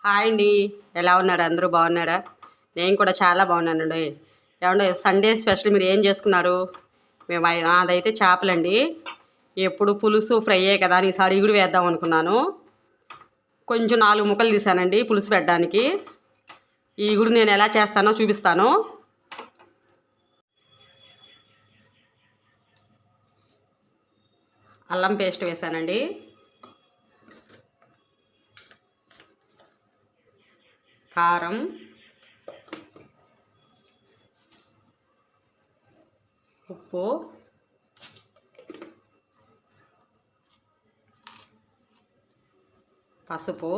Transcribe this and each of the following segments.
Hi అండి. ఎలా ఉన్నారు? అందరూ బాగున్నారా? నేను కూడా చాలా బాగున్నానండి. ఏమంటే సండే స్పెషల్ మీరు ఏం చేసుకున్నారు? నాదైతే చేపలండి. ఎప్పుడు పులుసు ఫ్రైయే కదా అని ఈసారి ఇగుడు వేద్దాం అనుకున్నాను. కొంచెం 4 ముక్కలు తీసానండి పులుసు పెట్టడానికి. ఈ ఇగుడు నేను ఎలా చేస్తానో చూపిస్తాను. అల్లం పేస్ట్ వేసానండి. కారం, ఉప్పు, పసుపు,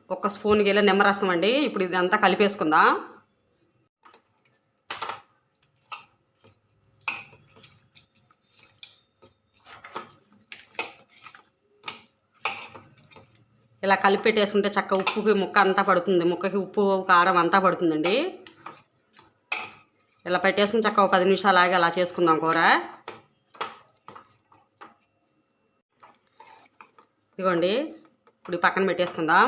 ఒక స్పూన్ గిల్ల నిమ్మరసం అండి. ఇప్పుడు ఇదంతా కలిపేసుకుందాం. ఇలా కలిపి పెట్టేసుకుంటే చక్క ఉప్పుకి ముక్క అంతా పడుతుంది. ముక్కకి ఉప్పు కారం అంతా పడుతుందండి. ఇలా పెట్టేసుకుని చక్క 10 నిమిషాలు ఆగి అలా చేసుకుందాం కూర. ఇదిగోండి, ఇప్పుడు పక్కన పెట్టేసుకుందాం.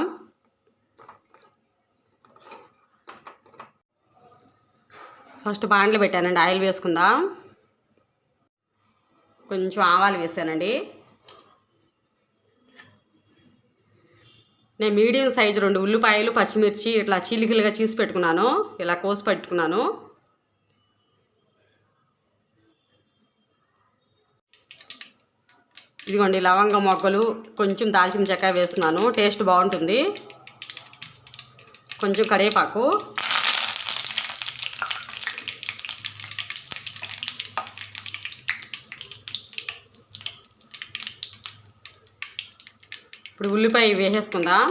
ఫస్ట్ బాండ్లు పెట్టానండి, ఆయిల్ వేసుకుందాం. కొంచెం ఆవాలు వేసానండి. నేను మీడియం సైజు 2 ఉల్లిపాయలు, పచ్చిమిర్చి ఇట్లా చీలికలుగా చీసి పెట్టుకున్నాను. ఇలా కోసి పెట్టుకున్నాను. ఇదిగోండి, లవంగ మొగ్గలు, కొంచెం దాల్చిన చెక్క వేస్తున్నాను. టేస్ట్ బాగుంటుంది. కొంచెం కరివేపాకు, ఇప్పుడు ఉల్లిపాయ వేసేసుకుందాం.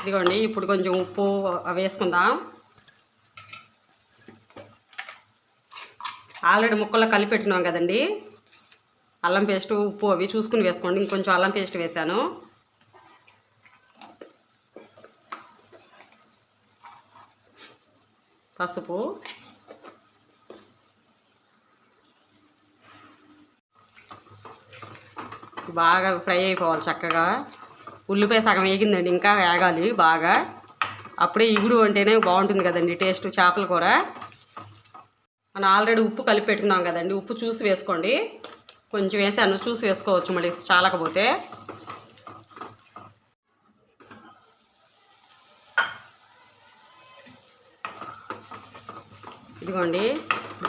ఇదిగోండి, ఇప్పుడు కొంచెం ఉప్పు వేసుకుందాం. ఆల్రెడీ ముక్కల్లో కలిపి పెట్టుకున్నాం కదండి. అల్లం పేస్ట్, ఉప్పు అవి చూసుకుని వేసుకోండి. ఇంకొంచెం అల్లం పేస్ట్ వేసాను. పసుపు, బాగా ఫ్రై అయిపోవాలి చక్కగా. ఉల్లిపాయ సగం వేగిందండి, ఇంకా వేగాలి బాగా. అప్పుడే ఇగుడు అంటేనే బాగుంటుంది కదండి టేస్ట్ చేపల కూర. మనం ఆల్రెడీ ఉప్పు కలిపి పెట్టుకున్నాం కదండి. ఉప్పు చూసి వేసుకోండి. కొంచెం వేసాను, చూసి వేసుకోవచ్చు మళ్ళీ చాలకపోతే. ఇదిగోండి,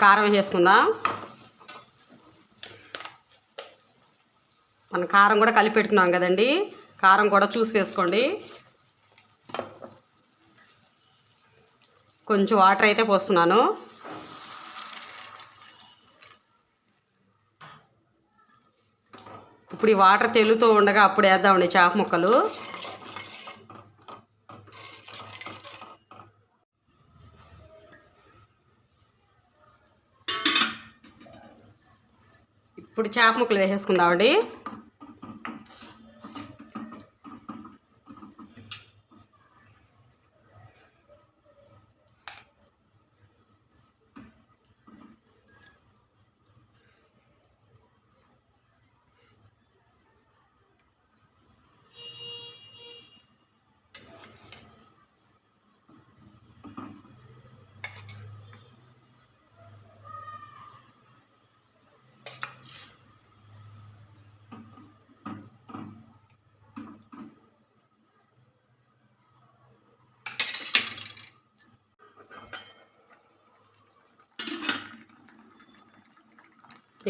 కారం వేసుకుందాం. మనం కారం కూడా కలిపి పెట్టుకున్నాం కదండి. కారం కూడా చూసి వేసుకోండి. కొంచెం వాటర్ అయితే పోస్తున్నాను. ఇప్పుడు ఈ వాటర్ తెల్లుతూ ఉండగా అప్పుడు వేద్దామండి చేప ముక్కలు. ఇప్పుడు చేప ముక్కలు వేసేసుకుందామండి.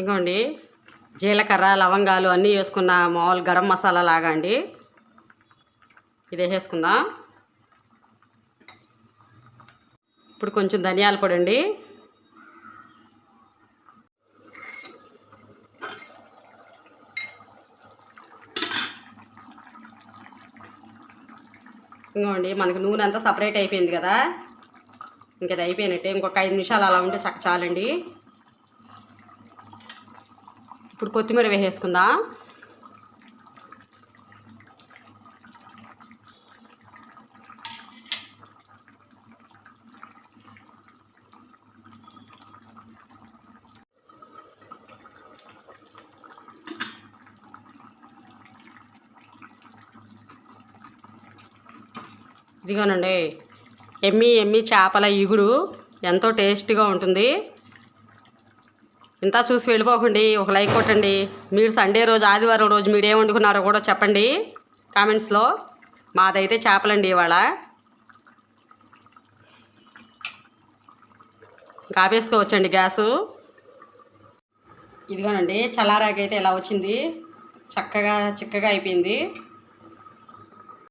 ఇంకోండి, జీలకర్ర, లవంగాలు అన్నీ వేసుకున్న మామూలు గరం మసాలా లాగా అండి. ఇది వేసేసుకుందాం. ఇప్పుడు కొంచెం ధనియాల పొడి అండి. ఇంకోండి, మనకి నూనె అంతా సపరేట్ అయిపోయింది కదా. ఇంకా అది అయిపోయినట్టే. ఇంకొక 5 నిమిషాలు అలా ఉంటే చాలండి. ఇప్పుడు కొత్తిమీర వేసేసుకుందాం. ఇదిగోనండి, ఎమ్మి చేపల ఇగురు ఎంతో టేస్టీగా ఉంటుంది. ఇంత చూసి వెళ్ళిపోకండి, ఒక లైక్ కొట్టండి. మీరు సండే రోజు, ఆదివారం రోజు మీరు ఏం వండుకున్నారో కూడా చెప్పండి కామెంట్స్లో. మాదైతే చేపలండి ఇవాళ. ఇంకా ఆపేసుకోవచ్చండి గ్యాసు. ఇదిగోనండి, చల్లారాకైతే ఇలా వచ్చింది, చిక్కగా అయిపోయింది.